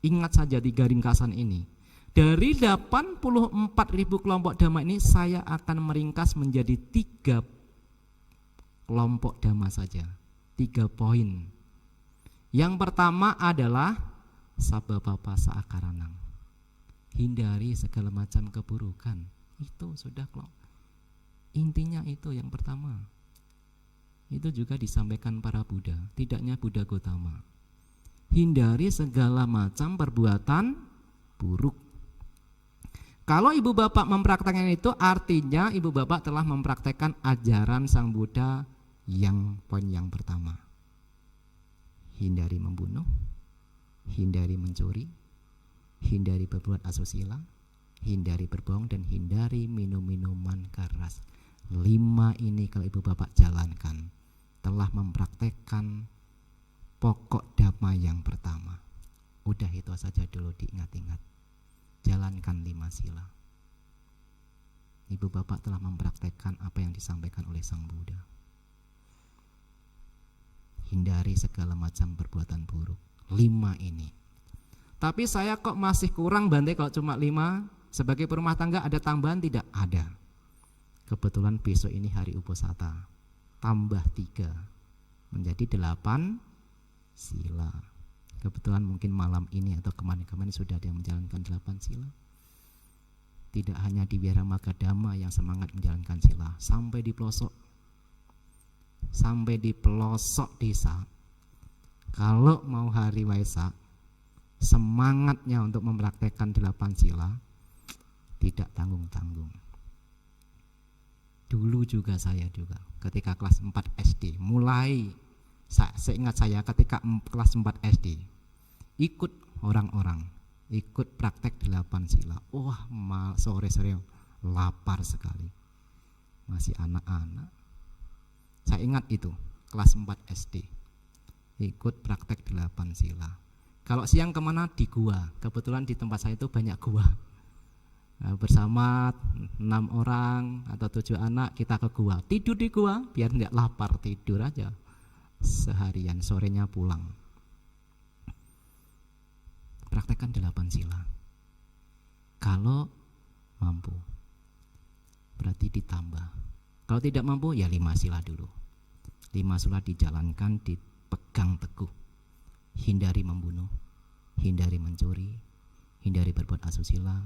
Ingat saja 3 ringkasan ini. Dari 84.000 kelompok Dhamma ini saya akan meringkas menjadi 3 kelompok Dhamma saja, 3 poin. Yang pertama adalah Sababapa Saakaranang, hindari segala macam keburukan. Itu sudah intinya itu yang pertama. Itu juga disampaikan para Buddha, tidaknya Buddha Gotama. Hindari segala macam perbuatan buruk. Kalau ibu bapak mempraktekkan itu, artinya ibu bapak telah mempraktekkan ajaran Sang Buddha yang poin yang pertama. Hindari membunuh, hindari mencuri, hindari berbuat asusila, hindari berbohong, dan hindari minum-minuman keras. 5 ini kalau ibu bapak jalankan, telah mempraktekkan pokok dhamma yang pertama. Udah itu saja dulu diingat-ingat. Jalankan 5 sila. Ibu bapak telah mempraktekkan apa yang disampaikan oleh Sang Buddha. Hindari segala macam perbuatan buruk. 5 ini. Tapi saya kok masih kurang Bante kalau cuma 5. Sebagai perumah tangga ada tambahan tidak? Ada. Kebetulan besok ini hari Uposatha, tambah 3 menjadi 8 sila. Kebetulan mungkin malam ini atau kemarin-kemarin sudah ada yang menjalankan 8 sila. Tidak hanya di Wihara Magadhamma yang semangat menjalankan sila, sampai di pelosok desa. Kalau mau hari Waisak, semangatnya untuk mempraktekkan 8 sila tidak tanggung-tanggung. Dulu juga saya juga ketika kelas 4 SD mulai, seingat saya ketika kelas 4 SD ikut orang-orang, ikut praktek 8 sila. Wah, sore-sore lapar sekali. Masih anak-anak. Saya ingat itu, kelas 4 SD ikut praktek 8 sila. Kalau siang kemana? Di gua. Kebetulan di tempat saya itu banyak gua. Bersama 6 orang atau 7 anak kita ke gua. Tidur di gua biar tidak lapar, tidur aja seharian, sorenya pulang. Praktekkan 8 sila. Kalau mampu, berarti ditambah. Kalau tidak mampu ya 5 sila dulu. 5 sila dijalankan, dipegang teguh. Hindari membunuh, hindari mencuri, hindari berbuat asusila,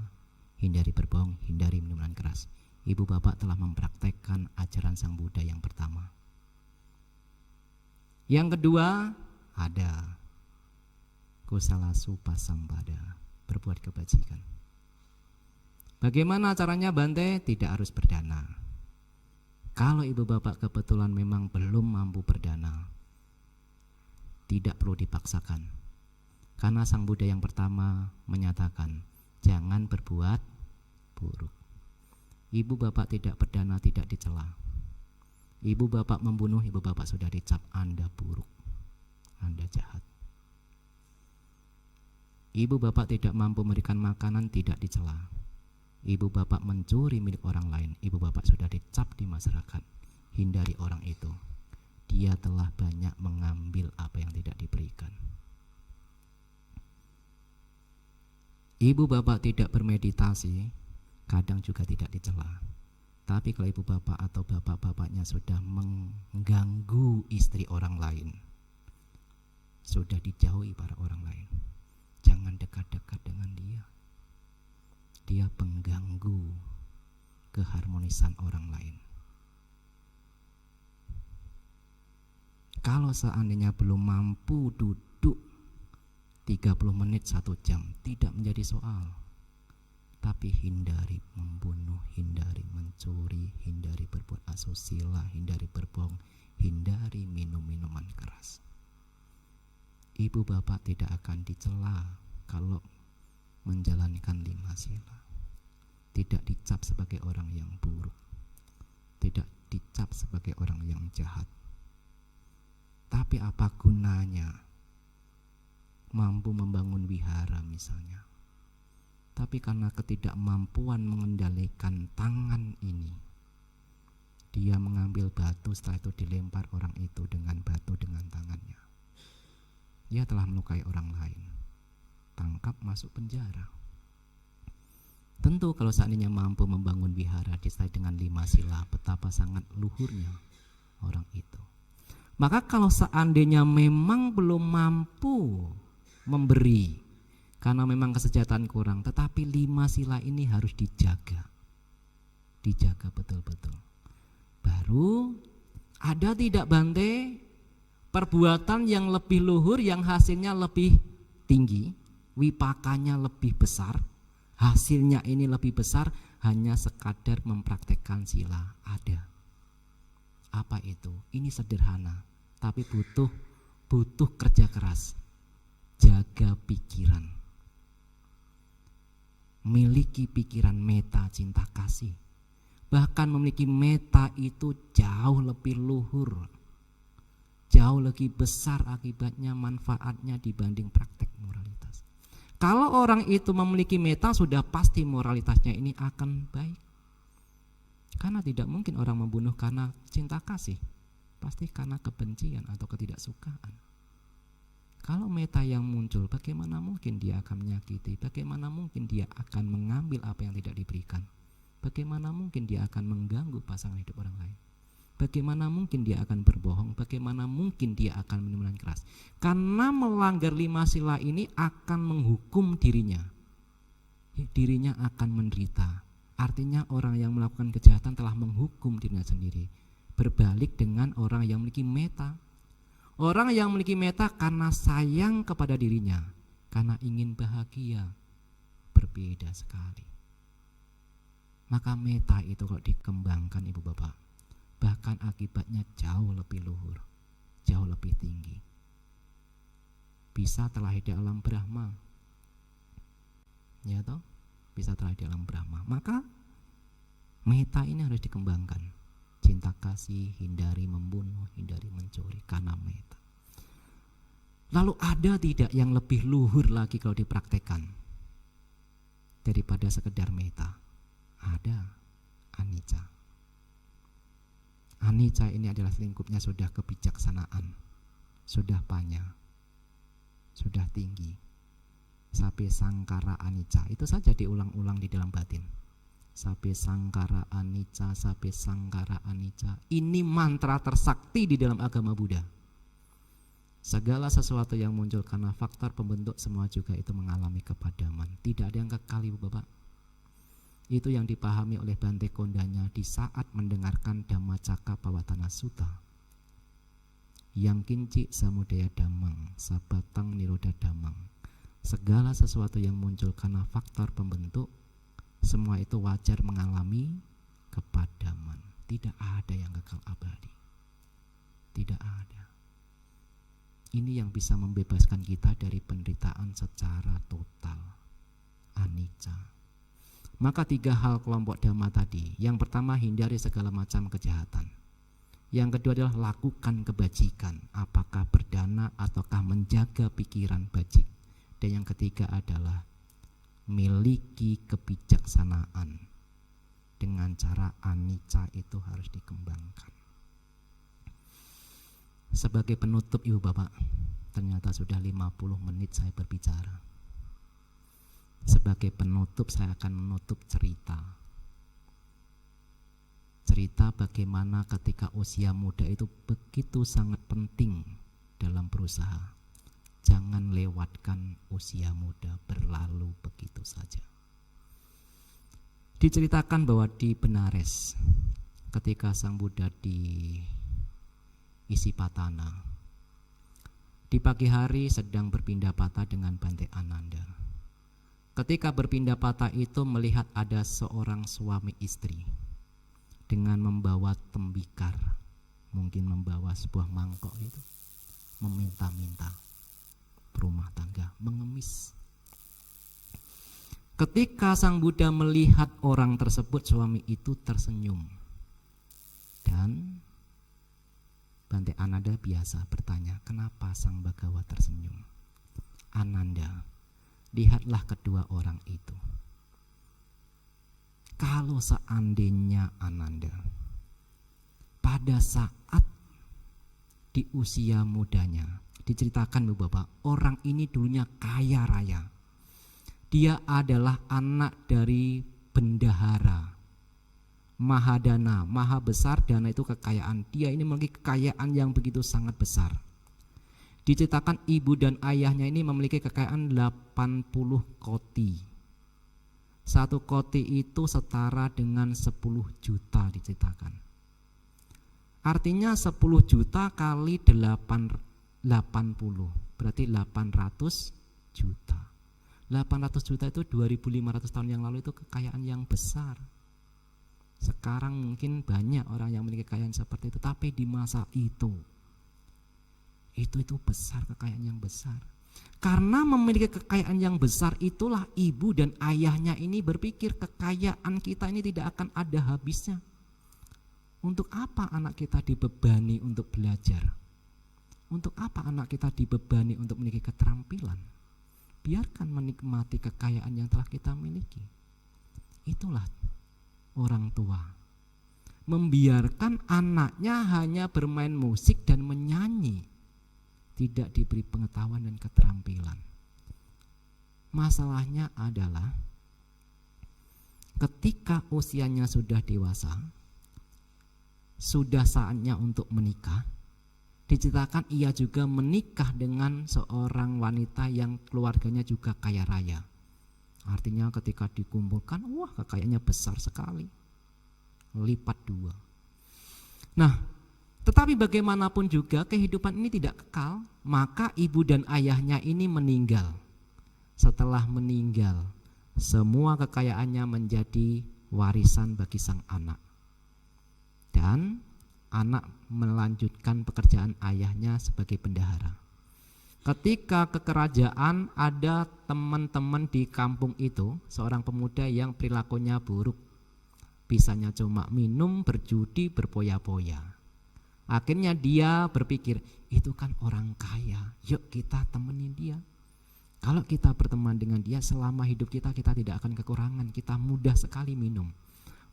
hindari berbohong, hindari minuman keras. Ibu bapak telah mempraktekkan ajaran Sang Buddha yang pertama. Yang kedua, ada kusala supasampada, berbuat kebajikan. Bagaimana caranya Bante? Tidak harus berdana. Kalau ibu bapak kebetulan memang belum mampu berdana, tidak perlu dipaksakan. Karena Sang Buddha yang pertama menyatakan, jangan berbuat buruk. Ibu bapak tidak berdana, tidak dicela. Ibu bapak membunuh, ibu bapak sudah dicap Anda buruk, Anda jahat. Ibu bapak tidak mampu memberikan makanan, tidak dicela. Ibu bapak mencuri milik orang lain, ibu bapak sudah dicap di masyarakat. Hindari orang itu, dia telah banyak mengambil apa yang tidak diberikan. Ibu bapak tidak bermeditasi, kadang juga tidak dicela. Tapi kalau ibu bapak atau bapak-bapaknya sudah mengganggu istri orang lain, sudah dijauhi para orang lain, jangan dekat-dekat dengan dia. Dia pengganggu keharmonisan orang lain. Kalau seandainya belum mampu duduk 30 menit 1 jam, tidak menjadi soal. Tapi hindari membunuh, hindari mencuri, hindari berbuat asusila, hindari berbohong, hindari minum minuman keras. Ibu bapak tidak akan dicela kalau menjalankan 5 sila. Tidak dicap sebagai orang yang buruk, tidak dicap sebagai orang yang jahat. Tapi apa gunanya mampu membangun wihara misalnya, tapi karena ketidakmampuan mengendalikan tangan ini, dia mengambil batu, setelah itu dilempar orang itu dengan batu dengan tangannya. Dia telah melukai orang lain, tangkap, masuk penjara. Tentu kalau seandainya mampu membangun wihara disertai dengan 5 sila, betapa sangat luhurnya orang itu. Maka kalau seandainya memang belum mampu memberi, karena memang kesejahteraan kurang, tetapi 5 sila ini harus dijaga betul-betul. Baru ada tidak Bante perbuatan yang lebih luhur, yang hasilnya lebih tinggi, wipakanya lebih besar, hasilnya ini lebih besar, hanya sekadar mempraktekkan sila? Ada. Apa itu? Ini sederhana, tapi butuh kerja keras. Jaga pikiran, miliki pikiran meta, cinta kasih. Bahkan memiliki meta itu jauh lebih luhur, jauh lebih besar akibatnya, manfaatnya dibanding praktek moralitas. Kalau orang itu memiliki meta, sudah pasti moralitasnya ini akan baik. Karena tidak mungkin orang membunuh karena cinta kasih, pasti karena kebencian atau ketidaksukaan. Kalau meta yang muncul, bagaimana mungkin dia akan menyakiti? Bagaimana mungkin dia akan mengambil apa yang tidak diberikan? Bagaimana mungkin dia akan mengganggu pasangan hidup orang lain? Bagaimana mungkin dia akan berbohong? Bagaimana mungkin dia akan minuman keras? Karena melanggar 5 sila ini akan menghukum dirinya. Dirinya akan menderita. Artinya orang yang melakukan kejahatan telah menghukum dirinya sendiri. Berbalik dengan orang yang memiliki meta. Orang yang memiliki meta karena sayang kepada dirinya, karena ingin bahagia, berbeda sekali. Maka meta itu kalau dikembangkan ibu bapak, bahkan akibatnya jauh lebih luhur, jauh lebih tinggi. Bisa terlahir di alam Brahma, ya toh? Bisa terlahir di alam Brahma. Maka meta ini harus dikembangkan. Cinta kasih, hindari membunuh, hindari mencuri, karena meta. Lalu ada tidak yang lebih luhur lagi kalau dipraktekkan daripada sekedar meta? Ada, anicca. Anicca ini adalah lingkupnya sudah kebijaksanaan, sudah panya, sudah tinggi. Sabe sangkara anicca, itu saja diulang-ulang di dalam batin. Sabe sangkara anicca, sabe sangkara anicca. Ini mantra tersakti di dalam agama Buddha. Segala sesuatu yang muncul karena faktor pembentuk semua juga itu mengalami kepadaman. Tidak ada yang kekal ibu bapak. Itu yang dipahami oleh Bante Kondanya di saat mendengarkan Dhammacakkappavattana Sutta. Yang kinci samudaya dhammang, sabatang nirodha dhammang. Segala sesuatu yang muncul karena faktor pembentuk, semua itu wajar mengalami kepadaman. Tidak ada yang kekal abadi. Tidak ada. Ini yang bisa membebaskan kita dari penderitaan secara total. Anicca. Maka 3 hal kelompok dhamma tadi. Yang pertama, hindari segala macam kejahatan. Yang kedua adalah lakukan kebajikan, apakah berdana ataukah menjaga pikiran bajik. Dan yang ketiga adalah miliki kebijaksanaan. Dengan cara anicca itu harus dikembangkan. Sebagai penutup Ibu Bapak, ternyata sudah 50 menit saya berbicara. Sebagai penutup saya akan menutup cerita. Cerita bagaimana ketika usia muda itu begitu sangat penting dalam berusaha. Jangan lewatkan usia muda berlalu begitu saja. Diceritakan bahwa di Benares ketika Sang Buddha di Isipatana, di pagi hari sedang berpindah patah dengan Bante Ananda. Ketika berpindah patah itu melihat ada seorang suami istri dengan membawa tembikar, mungkin membawa sebuah mangkok itu, meminta-minta berumah tangga, mengemis. Ketika Sang Buddha melihat orang tersebut, suami itu tersenyum. Dan Bante Ananda biasa bertanya, kenapa Sang Bhagawa tersenyum? Ananda, lihatlah kedua orang itu. Kalau seandainya Ananda pada saat di usia mudanya, diceritakan Bapak, orang ini dulunya kaya raya. Dia adalah anak dari bendahara, mahadana, maha besar, dana itu kekayaan. Dia ini memiliki kekayaan yang begitu sangat besar. Diceritakan ibu dan ayahnya ini memiliki kekayaan 80 koti. 1 koti itu setara dengan 10 juta diceritakan. Artinya 10 juta kali 80, berarti 800 juta. 800 juta itu 2500 tahun yang lalu itu kekayaan yang besar. Sekarang mungkin banyak orang yang memiliki kekayaan seperti itu, tapi di masa itu besar, kekayaan yang besar. Karena memiliki kekayaan yang besar itulah ibu dan ayahnya ini berpikir kekayaan kita ini tidak akan ada habisnya. Untuk apa anak kita dibebani untuk belajar? Untuk apa anak kita dibebani untuk memiliki keterampilan? Biarkan menikmati kekayaan yang telah kita miliki. Itulah orang tua. Membiarkan anaknya hanya bermain musik dan menyanyi, tidak diberi pengetahuan dan keterampilan. Masalahnya adalah ketika usianya sudah dewasa, sudah saatnya untuk menikah. Diceritakan ia juga menikah dengan seorang wanita yang keluarganya juga kaya raya. Artinya ketika dikumpulkan, wah kekayaannya besar sekali, lipat 2. Nah, tetapi bagaimanapun juga kehidupan ini tidak kekal. Maka ibu dan ayahnya ini meninggal. Setelah meninggal, semua kekayaannya menjadi warisan bagi sang anak. Dan anak melanjutkan pekerjaan ayahnya sebagai bendahara. Ketika ke kerajaan, ada teman-teman di kampung itu, seorang pemuda yang perilakunya buruk. Bisanya cuma minum, berjudi, berpoya-poya. Akhirnya dia berpikir, itu kan orang kaya, yuk kita temenin dia. Kalau kita berteman dengan dia selama hidup kita tidak akan kekurangan, kita mudah sekali minum.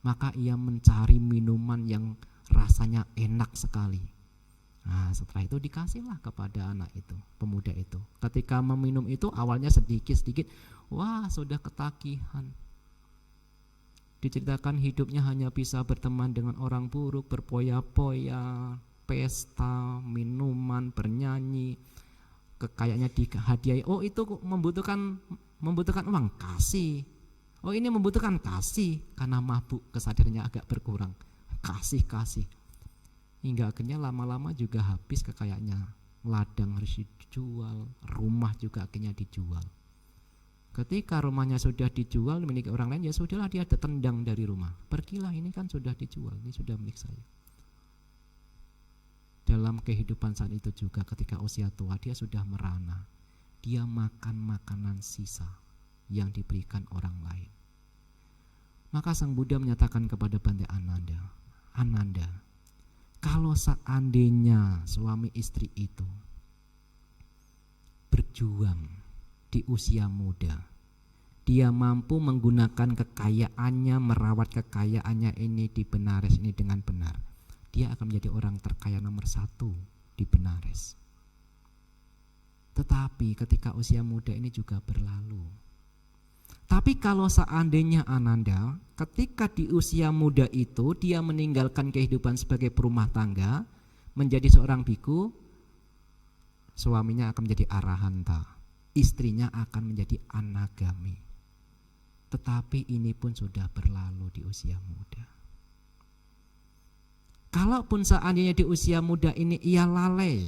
Maka ia mencari minuman yang rasanya enak sekali. Nah, setelah itu dikasihlah kepada anak itu, pemuda itu. Ketika meminum itu awalnya sedikit-sedikit, wah sudah ketagihan. Diceritakan hidupnya hanya bisa berteman dengan orang buruk, berpoya-poya, pesta, minuman, bernyanyi. Kekayaannya dihadiahi, oh itu membutuhkan uang, kasih. Oh ini membutuhkan kasih, karena mabuk kesadarannya agak berkurang. Kasih. Hingga akhirnya lama-lama juga habis kekayaannya. Ladang harus dijual, rumah juga akhirnya dijual. Ketika rumahnya sudah dijual milik orang lain, ya sudahlah, dia ditendang dari rumah. Pergilah, ini kan sudah dijual, ini sudah milik saya. Dalam kehidupan saat itu juga ketika usia tua dia sudah merana. Dia makan makanan sisa yang diberikan orang lain. Maka Sang Buddha menyatakan kepada Bante Ananda, kalau seandainya suami istri itu berjuang di usia muda, dia mampu menggunakan kekayaannya, merawat kekayaannya ini di Benares ini dengan benar, dia akan menjadi orang terkaya nomor 1 di Benares. Tetapi ketika usia muda ini juga berlalu. Tapi kalau seandainya Ananda, ketika di usia muda itu dia meninggalkan kehidupan sebagai perumah tangga, menjadi seorang biku, suaminya akan menjadi arahanta, istrinya akan menjadi anagami. Tetapi ini pun sudah berlalu di usia muda. Kalaupun seandainya di usia muda ini ia lalai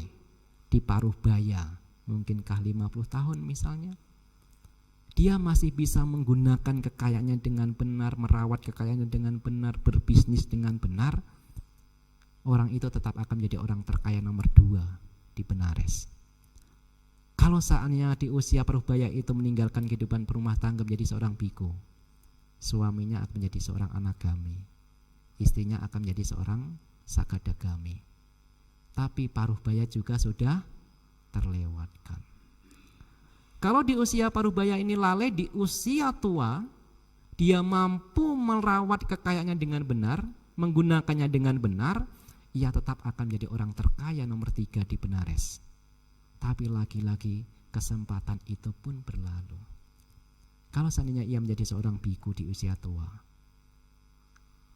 di paruh baya, mungkinkah 50 tahun misalnya, dia masih bisa menggunakan kekayaannya dengan benar, merawat kekayaannya dengan benar, berbisnis dengan benar, orang itu tetap akan menjadi orang terkaya nomor 2 di Benares. Kalau saatnya di usia paruh-baya itu meninggalkan kehidupan perumah tangga menjadi seorang biku, suaminya akan menjadi seorang anagami, istrinya akan menjadi seorang sakadagami. Tapi paruh-baya juga sudah terlewatkan. Kalau di usia paruh-baya ini lalai, di usia tua dia mampu merawat kekayaannya dengan benar, menggunakannya dengan benar, ia tetap akan menjadi orang terkaya nomor 3 di Benares. Tapi lagi-lagi kesempatan itu pun berlalu. Kalau seandainya ia menjadi seorang biku di usia tua,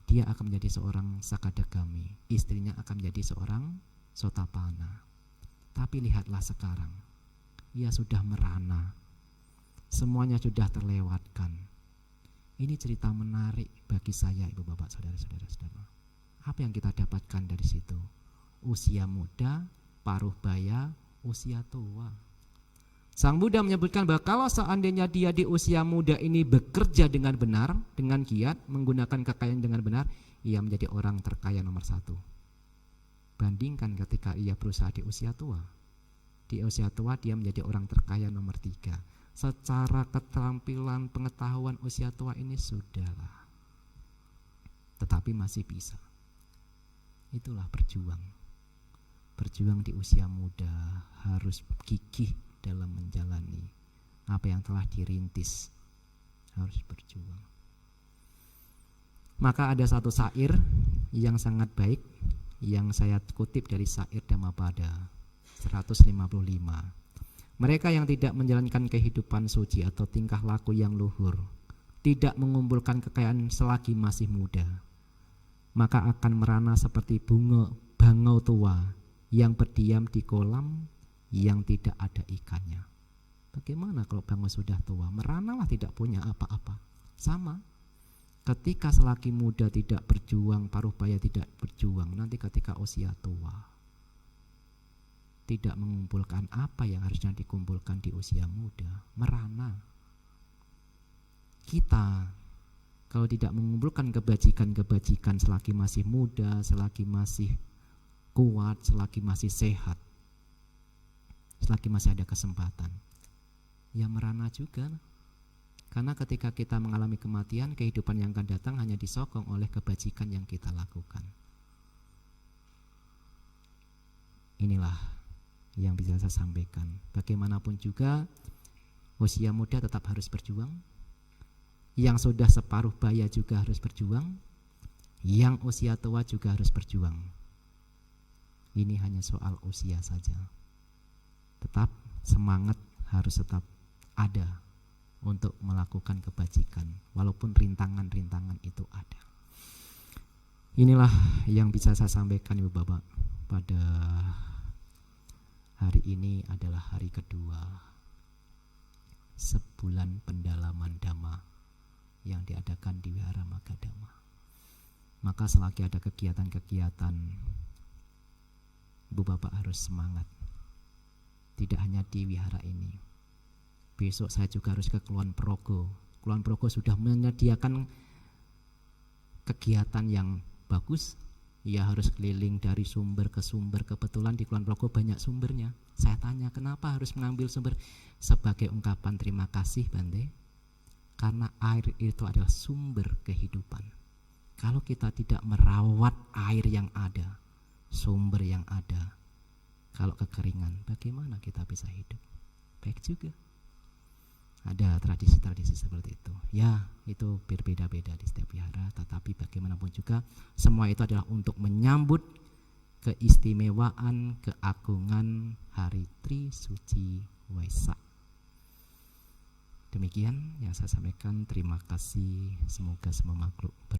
dia akan menjadi seorang sakadagami, istrinya akan menjadi seorang sotapana. Tapi lihatlah sekarang, ia sudah merana, semuanya sudah terlewatkan. Ini cerita menarik bagi saya, ibu bapak, saudara-saudara. Apa yang kita dapatkan dari situ? Usia muda, paruh baya, usia tua. Sang Buddha menyebutkan bahwa kalau seandainya dia di usia muda ini bekerja dengan benar, dengan giat, menggunakan kekayaan dengan benar, ia menjadi orang terkaya nomor 1. Bandingkan ketika ia berusaha di usia tua. Di usia tua dia menjadi orang terkaya nomor 3. Secara keterampilan, pengetahuan usia tua ini sudahlah, tetapi masih bisa. Itulah berjuang di usia muda, harus gigih dalam menjalani apa yang telah dirintis, harus berjuang. Maka ada satu syair yang sangat baik yang saya kutip dari syair Dhammapada 155. Mereka yang tidak menjalankan kehidupan suci atau tingkah laku yang luhur, tidak mengumpulkan kekayaan selagi masih muda, maka akan merana seperti bangau tua yang berdiam di kolam yang tidak ada ikannya. Bagaimana kalau bangau sudah tua? Meranalah, tidak punya apa-apa. Sama, ketika selagi muda tidak berjuang, paruh baya tidak berjuang, nanti ketika usia tua tidak mengumpulkan apa yang harusnya dikumpulkan di usia muda, merana. Kita kalau tidak mengumpulkan kebajikan-kebajikan selagi masih muda, selagi masih kuat, selagi masih sehat, selagi masih ada kesempatan, ya merana juga. Karena ketika kita mengalami kematian, kehidupan yang akan datang hanya disokong oleh kebajikan yang kita lakukan. Inilah yang bisa saya sampaikan. Bagaimanapun juga usia muda tetap harus berjuang, yang sudah separuh baya juga harus berjuang, yang usia tua juga harus berjuang. Ini hanya soal usia saja. Tetap semangat harus tetap ada untuk melakukan kebajikan, walaupun rintangan-rintangan itu ada. Inilah yang bisa saya sampaikan, ibu bapak, pada hari ini adalah hari kedua sebulan pendalaman Dhamma yang diadakan di Wihara Magadama. Maka selagi ada kegiatan-kegiatan, Ibu Bapak harus semangat. Tidak hanya di wihara ini. Besok saya juga harus ke Kulon Progo. Kulon Progo sudah menyediakan kegiatan yang bagus. Ia harus keliling dari sumber ke sumber. Kebetulan di Kulon Progo banyak sumbernya. Saya tanya, kenapa harus mengambil sumber? Sebagai ungkapan terima kasih, Bante, karena air itu adalah sumber kehidupan. Kalau kita tidak merawat air yang ada, sumber yang ada, kalau kekeringan, bagaimana kita bisa hidup? Baik juga. Ada tradisi-tradisi seperti itu. Ya, itu berbeda-beda di setiap wihara, tetapi bagaimanapun juga semua itu adalah untuk menyambut keistimewaan, keagungan hari Trisuci Waisak. Demikian yang saya sampaikan. Terima kasih. Semoga semua makhluk